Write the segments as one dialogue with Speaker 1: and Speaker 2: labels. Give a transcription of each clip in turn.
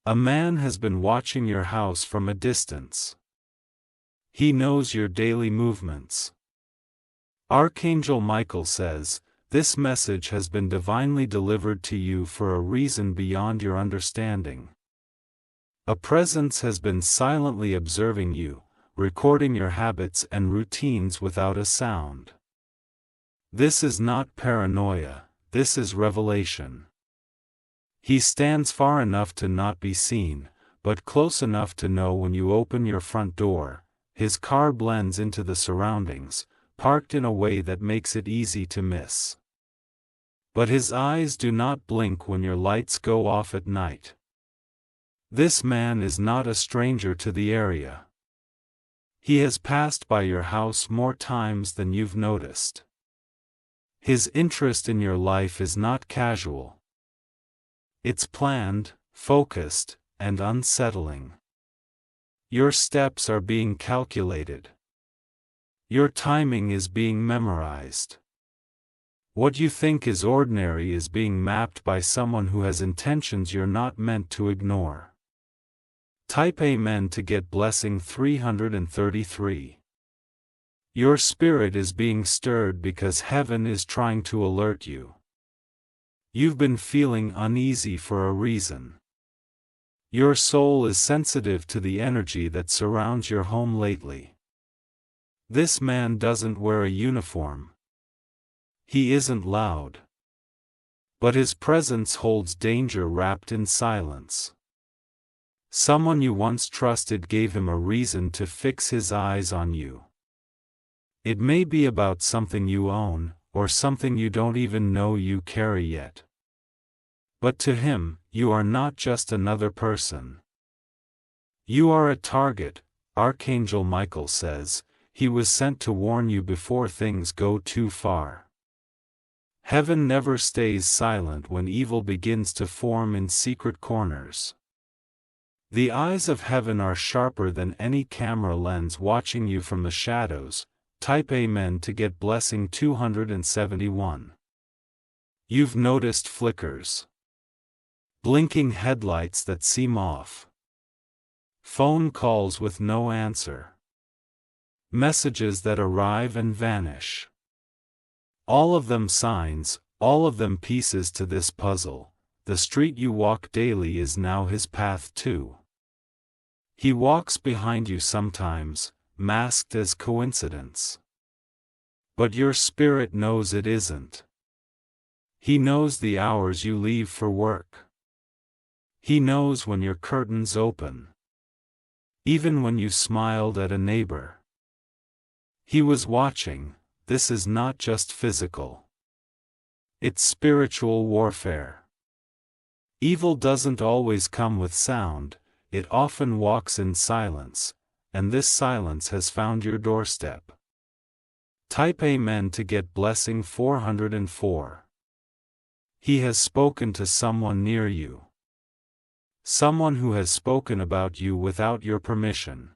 Speaker 1: A man has been watching your house from a distance. He knows your daily movements. Archangel Michael says, this message has been divinely delivered to you for a reason beyond your understanding. A presence has been silently observing you, recording your habits and routines without a sound. This is not paranoia, this is revelation. He stands far enough to not be seen, but close enough to know when you open your front door. His car blends into the surroundings, parked in a way that makes it easy to miss. But his eyes do not blink when your lights go off at night. This man is not a stranger to the area. He has passed by your house more times than you've noticed. His interest in your life is not casual. It's planned, focused, and unsettling. Your steps are being calculated. Your timing is being memorized. What you think is ordinary is being mapped by someone who has intentions you're not meant to ignore. Type Amen to get blessing 333. Your spirit is being stirred because heaven is trying to alert you. You've been feeling uneasy for a reason. Your soul is sensitive to the energy that surrounds your home lately. This man doesn't wear a uniform. He isn't loud. But his presence holds danger wrapped in silence. Someone you once trusted gave him a reason to fix his eyes on you. It may be about something you own, or something you don't even know you carry yet. But to him, you are not just another person. You are a target, Archangel Michael says. He was sent to warn you before things go too far. Heaven never stays silent when evil begins to form in secret corners. The eyes of heaven are sharper than any camera lens watching you from the shadows. Type Amen to get blessing 271. You've noticed flickers. Blinking headlights that seem off. Phone calls with no answer. Messages that arrive and vanish. All of them signs, all of them pieces to this puzzle. The street you walk daily is now his path too. He walks behind you sometimes, masked as coincidence. But your spirit knows it isn't. He knows the hours you leave for work. He knows when your curtains open. Even when you smiled at a neighbor. He was watching. This is not just physical. It's spiritual warfare. Evil doesn't always come with sound, it often walks in silence, and this silence has found your doorstep. Type Amen to get blessing 404. He has spoken to someone near you. Someone who has spoken about you without your permission.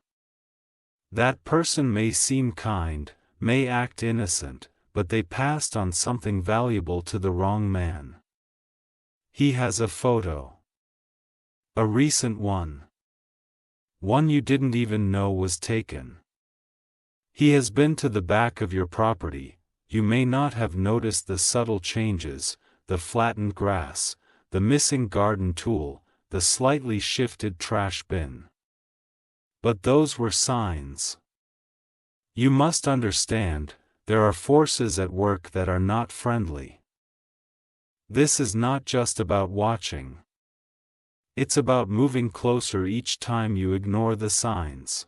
Speaker 1: That person may seem kind, may act innocent, but they passed on something valuable to the wrong man. He has a photo. A recent one. One you didn't even know was taken. He has been to the back of your property. You may not have noticed the subtle changes, the flattened grass, the missing garden tool, the slightly shifted trash bin. But those were signs. You must understand, there are forces at work that are not friendly. This is not just about watching. It's about moving closer each time you ignore the signs.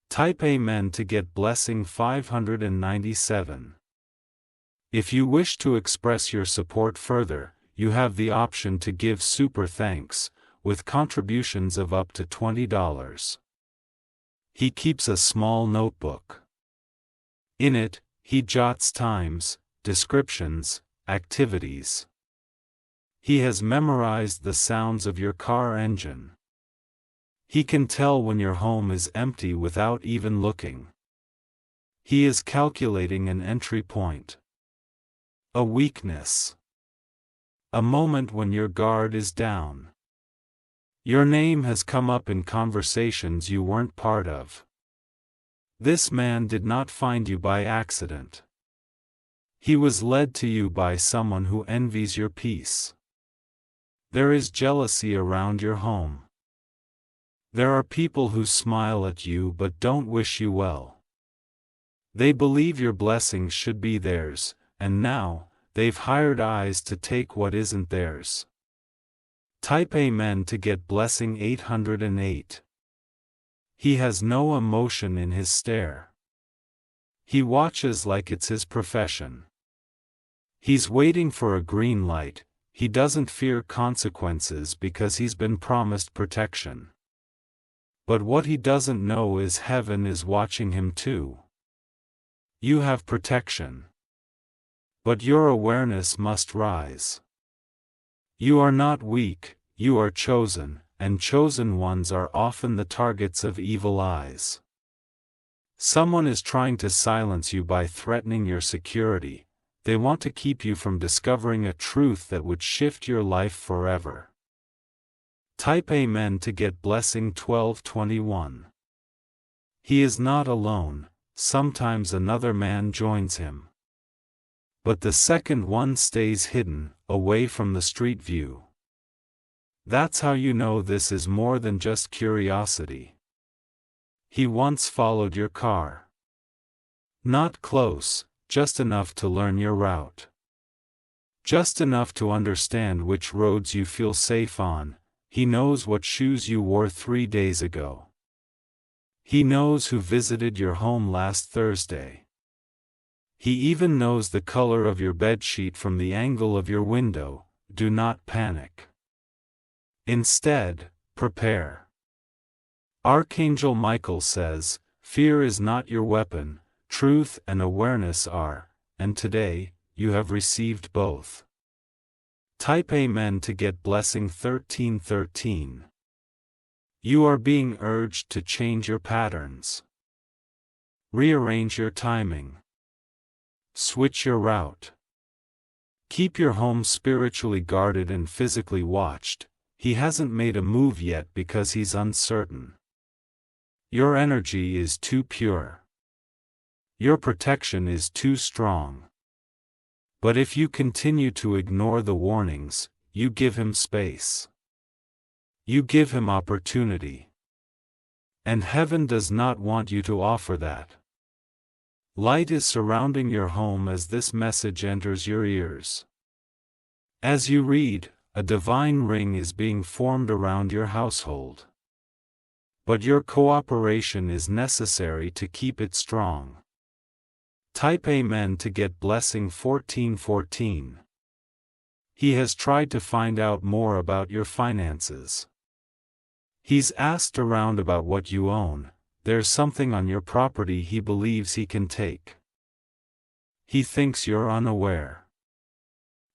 Speaker 1: Type Amen to get blessing 597. If you wish to express your support further, you have the option to give super thanks, with contributions of up to $20. He keeps a small notebook. In it, he jots times, descriptions, activities. He has memorized the sounds of your car engine. He can tell when your home is empty without even looking. He is calculating an entry point. A weakness. A moment when your guard is down. Your name has come up in conversations you weren't part of. This man did not find you by accident. He was led to you by someone who envies your peace. There is jealousy around your home. There are people who smile at you but don't wish you well. They believe your blessings should be theirs, and now, they've hired eyes to take what isn't theirs. Type Amen to get blessing 808. He has no emotion in his stare. He watches like it's his profession. He's waiting for a green light. He doesn't fear consequences because he's been promised protection. But what he doesn't know is heaven is watching him too. You have protection. But your awareness must rise. You are not weak, you are chosen, and chosen ones are often the targets of evil eyes. Someone is trying to silence you by threatening your security. They want to keep you from discovering a truth that would shift your life forever. Type Amen to get blessing 1221. He is not alone, sometimes another man joins him. But the second one stays hidden, away from the street view. That's how you know this is more than just curiosity. He once followed your car. Not close, just enough to learn your route. Just enough to understand which roads you feel safe on. He knows what shoes you wore 3 days ago. He knows who visited your home last Thursday. He even knows the color of your bedsheet from the angle of your window. Do not panic. Instead, prepare. Archangel Michael says, fear is not your weapon, truth and awareness are, and today, you have received both. Type Amen to get blessing 1313. You are being urged to change your patterns. Rearrange your timing. Switch your route. Keep your home spiritually guarded and physically watched. He hasn't made a move yet because he's uncertain. Your energy is too pure. Your protection is too strong. But if you continue to ignore the warnings, you give him space. You give him opportunity. And heaven does not want you to offer that. Light is surrounding your home as this message enters your ears. As you read, a divine ring is being formed around your household. But your cooperation is necessary to keep it strong. Type Amen to get blessing 1414. He has tried to find out more about your finances. He's asked around about what you own. There's something on your property he believes he can take. He thinks you're unaware.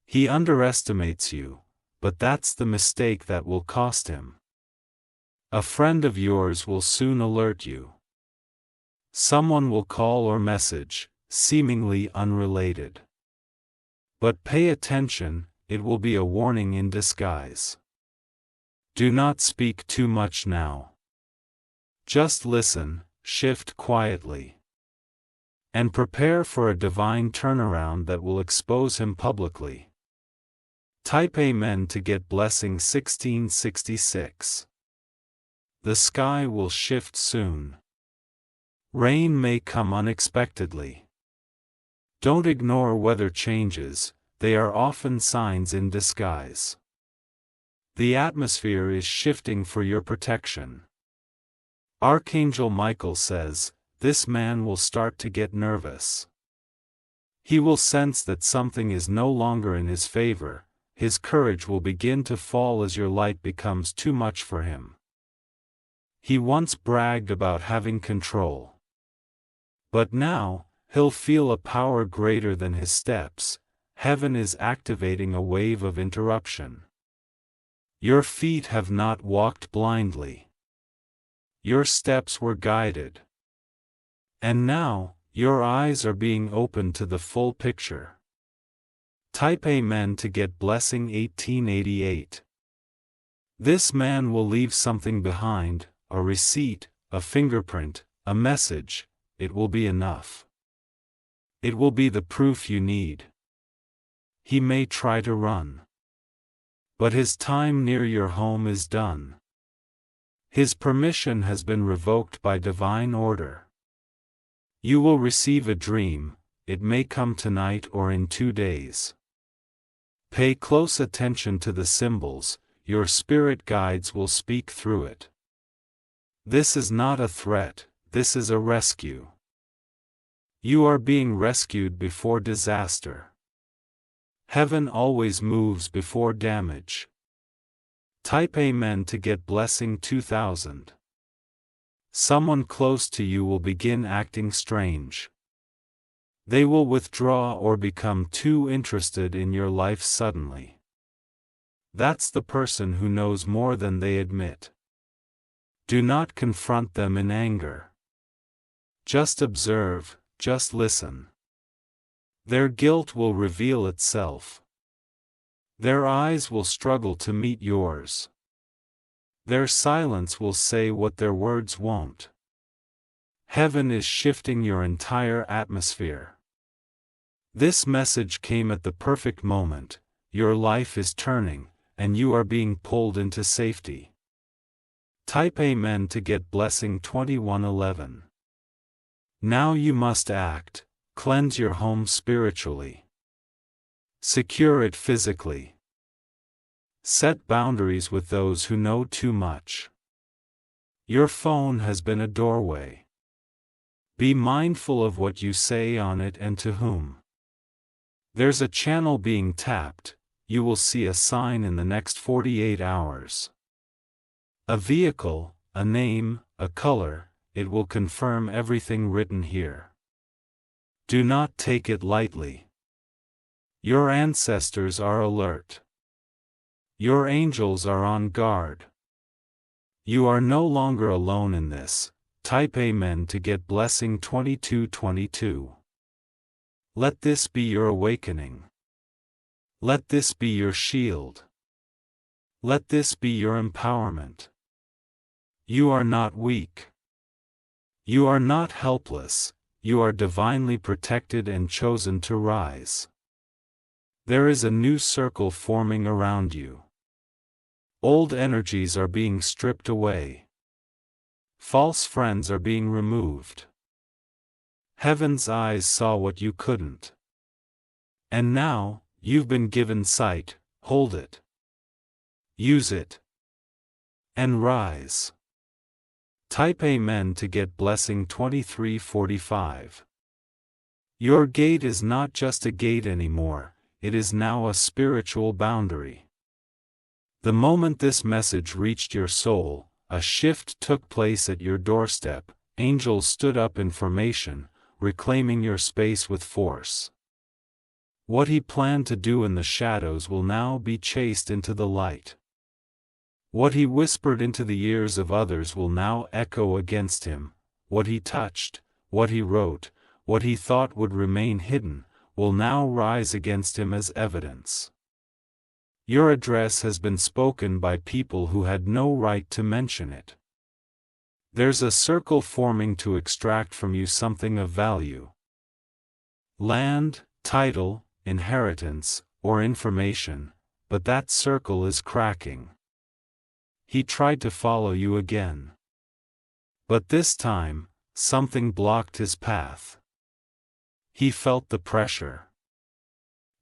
Speaker 1: He underestimates you, but that's the mistake that will cost him. A friend of yours will soon alert you. Someone will call or message, seemingly unrelated. But pay attention, it will be a warning in disguise. Do not speak too much now. Just listen, shift quietly. And prepare for a divine turnaround that will expose him publicly. Type Amen to get blessing 1666. The sky will shift soon. Rain may come unexpectedly. Don't ignore weather changes, they are often signs in disguise. The atmosphere is shifting for your protection. Archangel Michael says, this man will start to get nervous. He will sense that something is no longer in his favor. His courage will begin to fall as your light becomes too much for him. He once bragged about having control. But now, he'll feel a power greater than his steps. Heaven is activating a wave of interruption. Your feet have not walked blindly. Your steps were guided. And now, your eyes are being opened to the full picture. Type Amen to get blessing 1888. This man will leave something behind, a receipt, a fingerprint, a message. It will be enough. It will be the proof you need. He may try to run, but his time near your home is done. His permission has been revoked by divine order. You will receive a dream. It may come tonight or in 2 days. Pay close attention to the symbols. Your spirit guides will speak through it. This is not a threat, this is a rescue. You are being rescued before disaster. Heaven always moves before damage. Type Amen to get blessing 2000. Someone close to you will begin acting strange. They will withdraw or become too interested in your life suddenly. That's the person who knows more than they admit. Do not confront them in anger. Just observe, just listen. Their guilt will reveal itself. Their eyes will struggle to meet yours. Their silence will say what their words won't. Heaven is shifting your entire atmosphere. This message came at the perfect moment. Your life is turning, and you are being pulled into safety. Type Amen to get blessing 2111. Now you must act. Cleanse your home spiritually. Secure it physically. Set boundaries with those who know too much. Your phone has been a doorway. Be mindful of what you say on it and to whom. There's a channel being tapped. You will see a sign in the next 48 hours. A vehicle, a name, a color. It will confirm everything written here. Do not take it lightly. Your ancestors are alert. Your angels are on guard. You are no longer alone in this. Type Amen to get blessing 2222. Let this be your awakening. Let this be your shield. Let this be your empowerment. You are not weak. You are not helpless. You are divinely protected and chosen to rise. There is a new circle forming around you. Old energies are being stripped away. False friends are being removed. Heaven's eyes saw what you couldn't. And now, you've been given sight. Hold it. Use it. And rise. Type Amen to get blessing 2345. Your gate is not just a gate anymore, it is now a spiritual boundary. The moment this message reached your soul, a shift took place at your doorstep. Angels stood up in formation, reclaiming your space with force. What he planned to do in the shadows will now be chased into the light. What he whispered into the ears of others will now echo against him. What he touched, what he wrote, what he thought would remain hidden, will now rise against him as evidence. Your address has been spoken by people who had no right to mention it. There's a circle forming to extract from you something of value. Land, title, inheritance, or information, but that circle is cracking. He tried to follow you again. But this time, something blocked his path. He felt the pressure.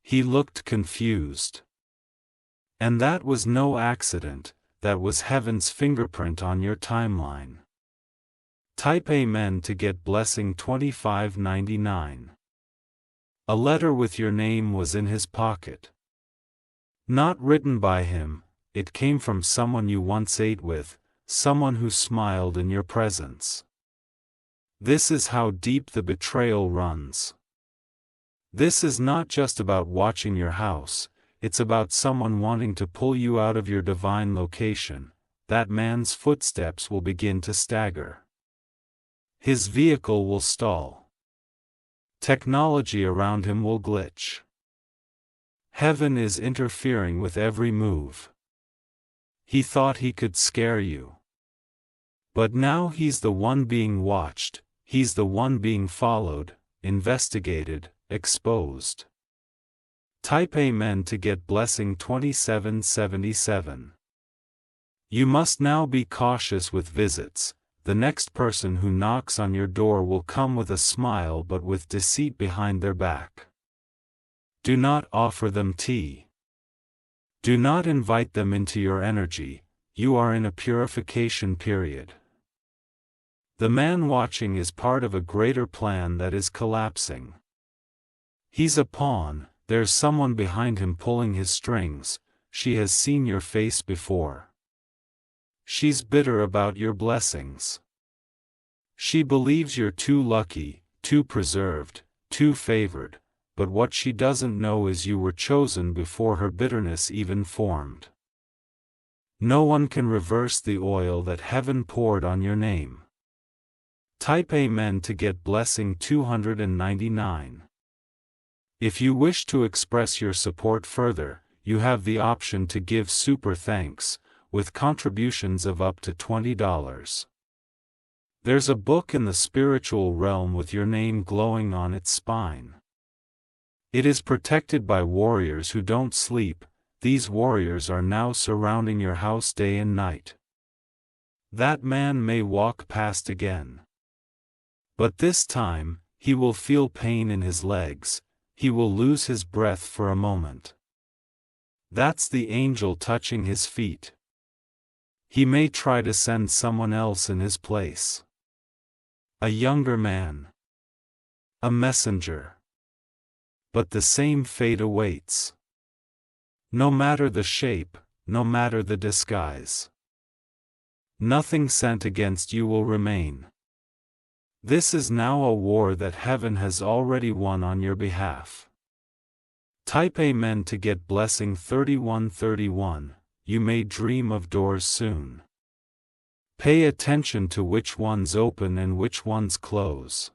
Speaker 1: He looked confused. And that was no accident, that was heaven's fingerprint on your timeline. Type Amen to get blessing 2599. A letter with your name was in his pocket. Not written by him, it came from someone you once ate with, someone who smiled in your presence. This is how deep the betrayal runs. This is not just about watching your house, it's about someone wanting to pull you out of your divine location. That man's footsteps will begin to stagger. His vehicle will stall. Technology around him will glitch. Heaven is interfering with every move. He thought he could scare you. But now he's the one being watched, he's the one being followed, investigated, exposed. Type Amen to get blessing 2777. You must now be cautious with visits. The next person who knocks on your door will come with a smile but with deceit behind their back. Do not offer them tea. Do not invite them into your energy, you are in a purification period. The man watching is part of a greater plan that is collapsing. He's a pawn, there's someone behind him pulling his strings. She has seen your face before. She's bitter about your blessings. She believes you're too lucky, too preserved, too favored, but what she doesn't know is you were chosen before her bitterness even formed. No one can reverse the oil that heaven poured on your name. Type Amen to get blessing 299. If you wish to express your support further, you have the option to give super thanks, with contributions of up to $20. There's a book in the spiritual realm with your name glowing on its spine. It is protected by warriors who don't sleep. These warriors are now surrounding your house day and night. That man may walk past again. But this time, he will feel pain in his legs, he will lose his breath for a moment. That's the angel touching his feet. He may try to send someone else in his place. A younger man. A messenger. But the same fate awaits. No matter the shape, no matter the disguise. Nothing sent against you will remain. This is now a war that heaven has already won on your behalf. Type Amen to get blessing 3131. You may dream of doors soon. Pay attention to which ones open and which ones close.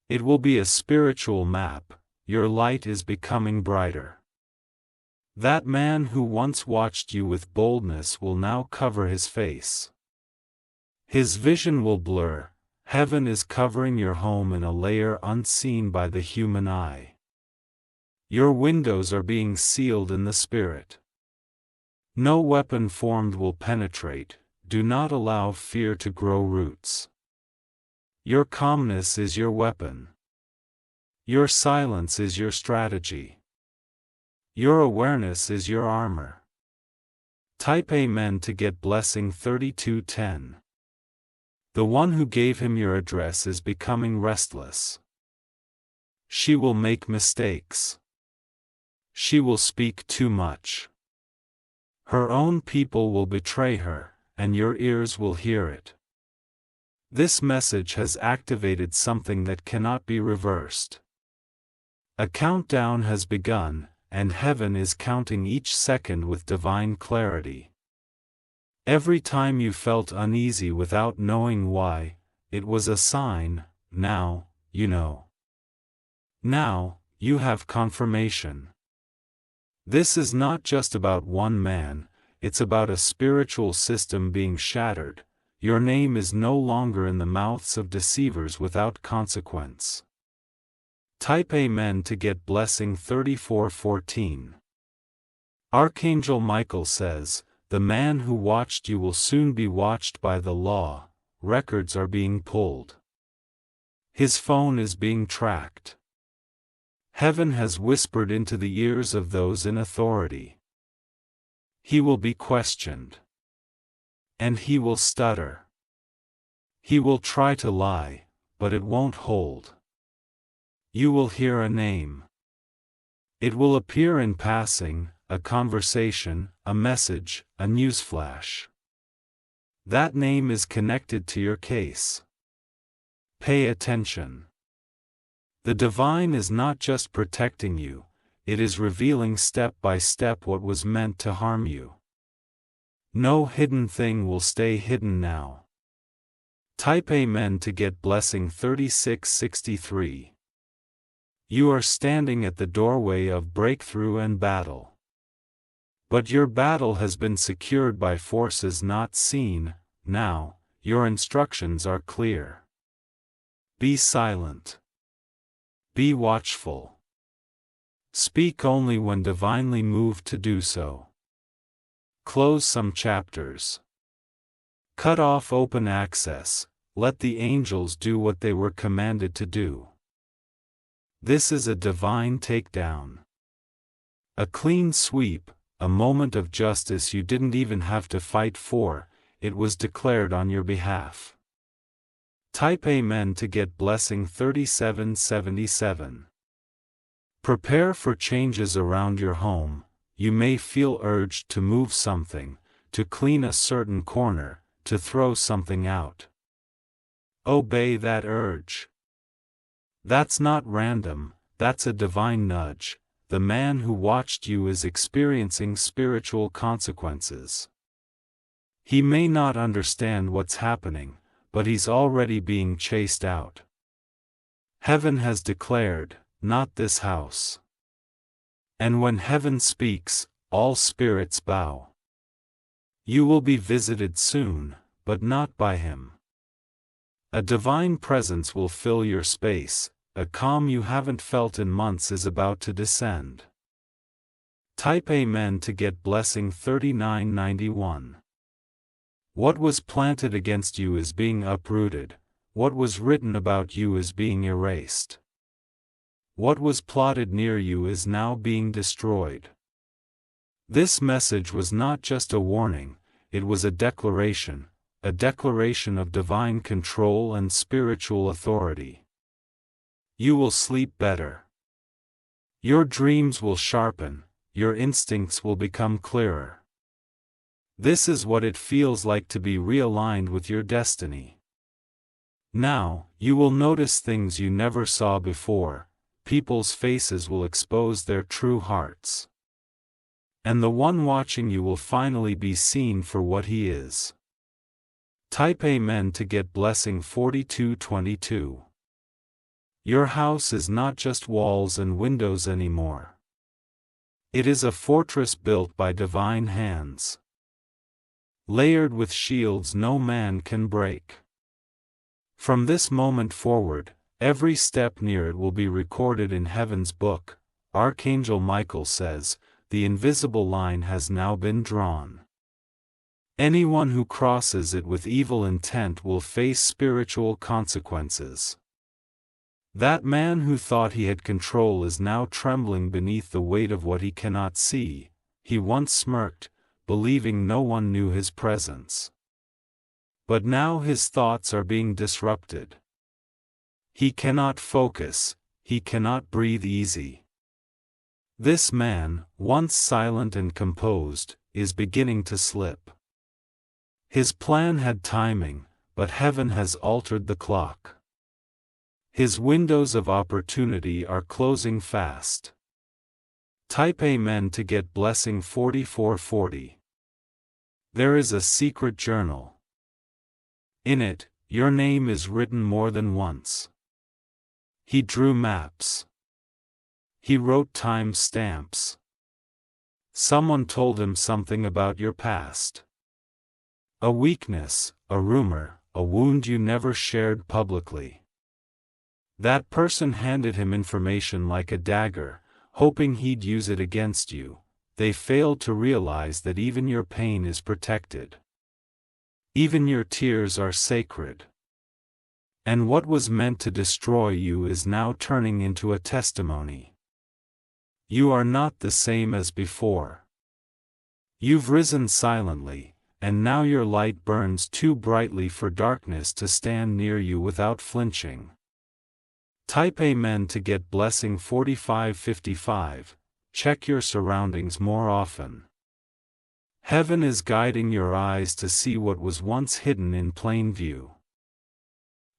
Speaker 1: It will be a spiritual map, your light is becoming brighter. That man who once watched you with boldness will now cover his face. His vision will blur, heaven is covering your home in a layer unseen by the human eye. Your windows are being sealed in the spirit. No weapon formed will penetrate, do not allow fear to grow roots. Your calmness is your weapon. Your silence is your strategy. Your awareness is your armor. Type Amen to get blessing 3210. The one who gave him your address is becoming restless. She will make mistakes. She will speak too much. Her own people will betray her, and your ears will hear it. This message has activated something that cannot be reversed. A countdown has begun, and heaven is counting each second with divine clarity. Every time you felt uneasy without knowing why, it was a sign. Now, you know. Now, you have confirmation. This is not just about one man, it's about a spiritual system being shattered. Your name is no longer in the mouths of deceivers without consequence. Type Amen to get blessing 3414. Archangel Michael says, the man who watched you will soon be watched by the law, records are being pulled. His phone is being tracked. Heaven has whispered into the ears of those in authority. He will be questioned. And he will stutter. He will try to lie, but it won't hold. You will hear a name. It will appear in passing, a conversation, a message, a newsflash. That name is connected to your case. Pay attention. The divine is not just protecting you, it is revealing step by step what was meant to harm you. No hidden thing will stay hidden now. Type Amen to get blessing 3663. You are standing at the doorway of breakthrough and battle. But your battle has been secured by forces not seen. Now, your instructions are clear. Be silent. Be watchful. Speak only when divinely moved to do so. Close some chapters. Cut off open access. Let the angels do what they were commanded to do. This is a divine takedown. A clean sweep, a moment of justice you didn't even have to fight for, it was declared on your behalf. Type Amen to get blessing 3777. Prepare for changes around your home. You may feel urged to move something, to clean a certain corner, to throw something out. Obey that urge. That's not random, that's a divine nudge. The man who watched you is experiencing spiritual consequences. He may not understand what's happening, but he's already being chased out. Heaven has declared, not this house. And when heaven speaks, all spirits bow. You will be visited soon, but not by him. A divine presence will fill your space. A calm you haven't felt in months is about to descend. Type Amen to get blessing 3991. What was planted against you is being uprooted. What was written about you is being erased. What was plotted near you is now being destroyed. This message was not just a warning, it was a declaration of divine control and spiritual authority. You will sleep better. Your dreams will sharpen, your instincts will become clearer. This is what it feels like to be realigned with your destiny. Now, you will notice things you never saw before. People's faces will expose their true hearts. And the one watching you will finally be seen for what he is. Type Amen to get blessing 4222. Your house is not just walls and windows anymore. It is a fortress built by divine hands. Layered with shields no man can break. From this moment forward, every step near it will be recorded in heaven's book. Archangel Michael says, the invisible line has now been drawn. Anyone who crosses it with evil intent will face spiritual consequences. That man who thought he had control is now trembling beneath the weight of what he cannot see. He once smirked, believing no one knew his presence. But now his thoughts are being disrupted. He cannot focus, he cannot breathe easy. This man, once silent and composed, is beginning to slip. His plan had timing, but heaven has altered the clock. His windows of opportunity are closing fast. Type Amen to get blessing 4440. There is a secret journal. In it, your name is written more than once. He drew maps. He wrote time stamps. Someone told him something about your past. A weakness, a rumor, a wound you never shared publicly. That person handed him information like a dagger, hoping he'd use it against you. They failed to realize that even your pain is protected. Even your tears are sacred. And what was meant to destroy you is now turning into a testimony. You are not the same as before. You've risen silently, and now your light burns too brightly for darkness to stand near you without flinching. Type Amen to get blessing 4555. Check your surroundings more often. Heaven is guiding your eyes to see what was once hidden in plain view.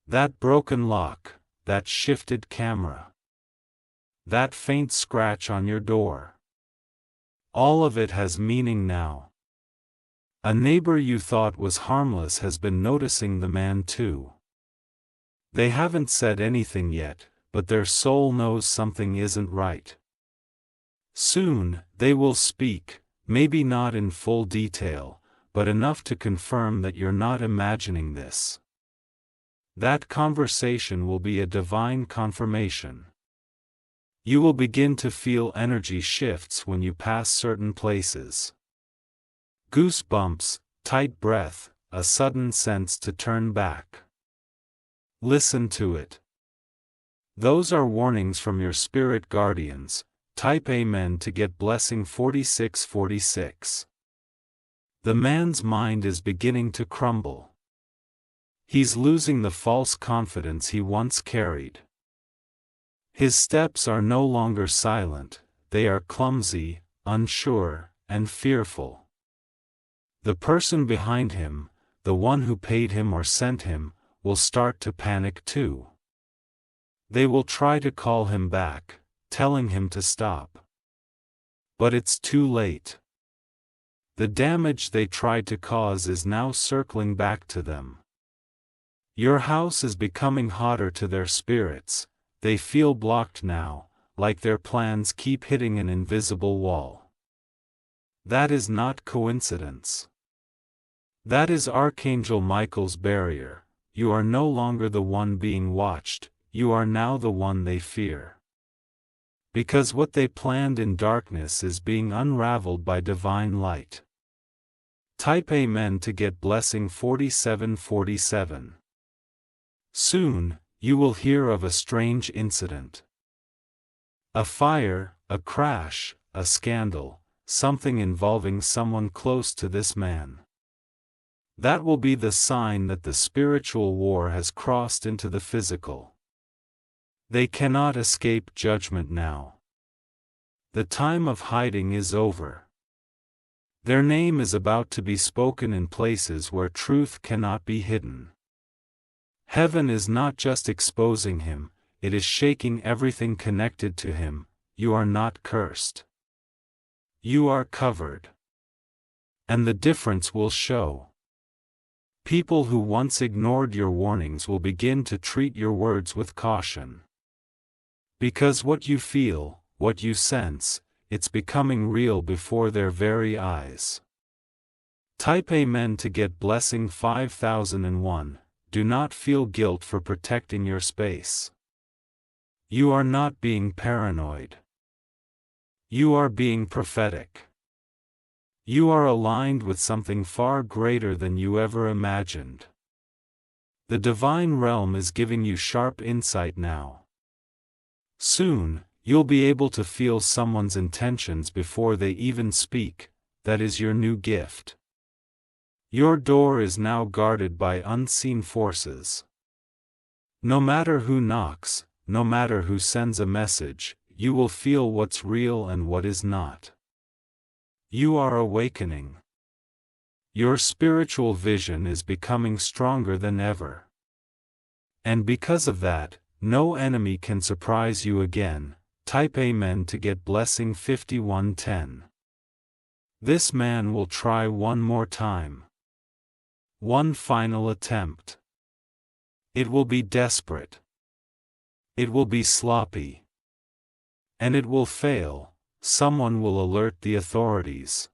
Speaker 1: That broken lock, that shifted camera, that faint scratch on your door. All of it has meaning now. A neighbor you thought was harmless has been noticing the man too. They haven't said anything yet, but their soul knows something isn't right. Soon, they will speak, Maybe not in full detail, but enough to confirm that you're not imagining this. That conversation will be a divine confirmation. You will begin to feel energy shifts when you pass certain places. Goosebumps, tight breath, a sudden sense to turn back. Listen to it. Those are warnings from your spirit guardians. Type Amen to get blessing 4646. The man's mind is beginning to crumble. He's losing the false confidence he once carried. His steps are no longer silent, they are clumsy, unsure, and fearful. The person behind him, the one who paid him or sent him, will start to panic too. They will try to call him back, telling him to stop. But it's too late. The damage they tried to cause is now circling back to them. Your house is becoming hotter to their spirits. They feel blocked now, like their plans keep hitting an invisible wall. That is not coincidence. That is Archangel Michael's barrier. You are no longer the one being watched, you are now the one they fear. Because what they planned in darkness is being unraveled by divine light. Type Amen to get blessing 4747. Soon, you will hear of a strange incident. A fire, a crash, a scandal, something involving someone close to this man. That will be the sign that the spiritual war has crossed into the physical. They cannot escape judgment now. The time of hiding is over. Their name is about to be spoken in places where truth cannot be hidden. Heaven is not just exposing him, it is shaking everything connected to him. You are not cursed. You are covered. And the difference will show. People who once ignored your warnings will begin to treat your words with caution. Because what you feel, what you sense, it's becoming real before their very eyes. Type Amen to get blessing 5001. Do not feel guilt for protecting your space. You are not being paranoid. You are being prophetic. You are aligned with something far greater than you ever imagined. The divine realm is giving you sharp insight now. Soon, you'll be able to feel someone's intentions before they even speak. That is your new gift. Your door is now guarded by unseen forces. No matter who knocks, no matter who sends a message, you will feel what's real and what is not. You are awakening. Your spiritual vision is becoming stronger than ever. And because of that, no enemy can surprise you again. Type Amen to get blessing 5110. This man will try one more time. One final attempt. It will be desperate. It will be sloppy. And it will fail. Someone will alert the authorities.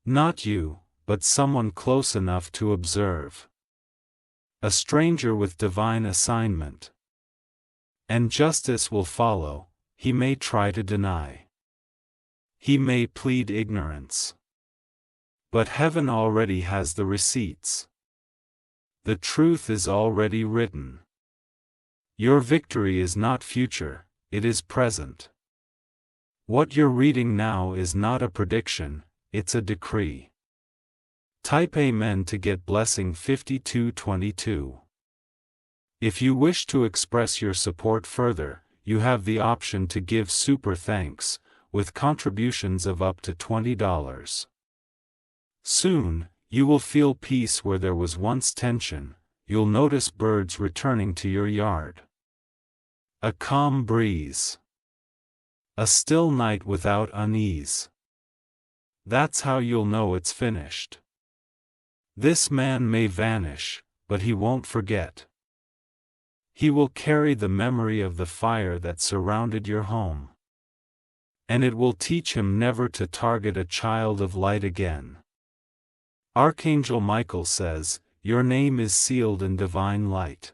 Speaker 1: Not you, but someone close enough to observe. A stranger with divine assignment. And justice will follow. He may try to deny. He may plead ignorance. But heaven already has the receipts. The truth is already written. Your victory is not future, it is present. What you're reading now is not a prediction, it's a decree. Type Amen to get blessing 5222. If you wish to express your support further, you have the option to give super thanks, with contributions of up to $20. Soon, you will feel peace where there was once tension. You'll notice birds returning to your yard. A calm breeze. A still night without unease. That's how you'll know it's finished. This man may vanish, but he won't forget. He will carry the memory of the fire that surrounded your home. And it will teach him never to target a child of light again. Archangel Michael says, your name is sealed in divine light.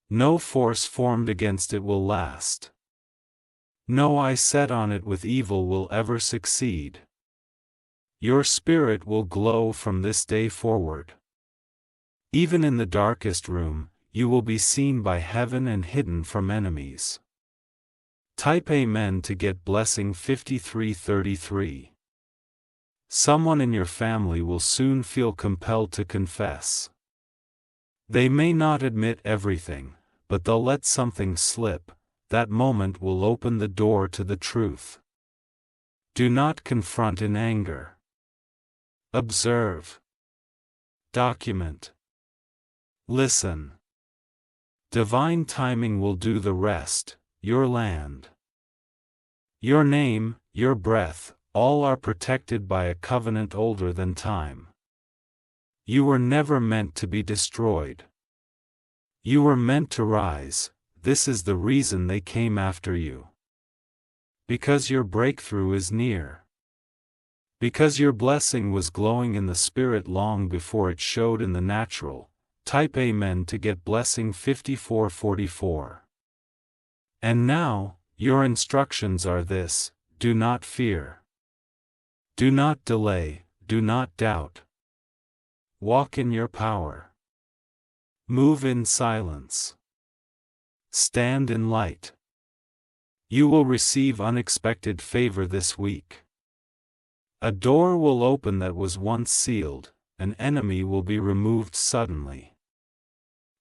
Speaker 1: No force formed against it will last. No eye set on it with evil will ever succeed. Your spirit will glow from this day forward. Even in the darkest room, you will be seen by heaven and hidden from enemies. Type Amen to get blessing 5333. Someone in your family will soon feel compelled to confess. They may not admit everything, but they'll let something slip. That moment will open the door to the truth. Do not confront in anger. Observe. Document. Listen. Divine timing will do the rest. Your land, your name, your breath, all are protected by a covenant older than time. You were never meant to be destroyed. You were meant to rise. This is the reason they came after you. Because your breakthrough is near. Because your blessing was glowing in the spirit long before it showed in the natural. Type Amen to get blessing 5444. And now, your instructions are this: do not fear. Do not delay, do not doubt. Walk in your power. Move in silence. Stand in light. You will receive unexpected favor this week. A door will open that was once sealed, an enemy will be removed suddenly.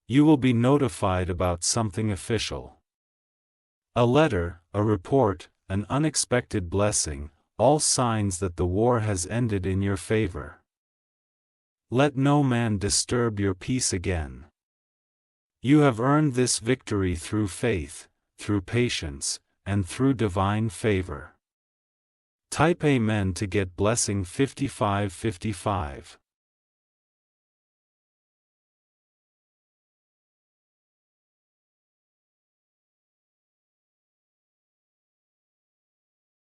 Speaker 1: You will be notified about something official. A letter, a report, an unexpected blessing, all signs that the war has ended in your favor. Let no man disturb your peace again. You have earned this victory through faith, through patience, and through divine favor. Type Amen to get blessing 5555.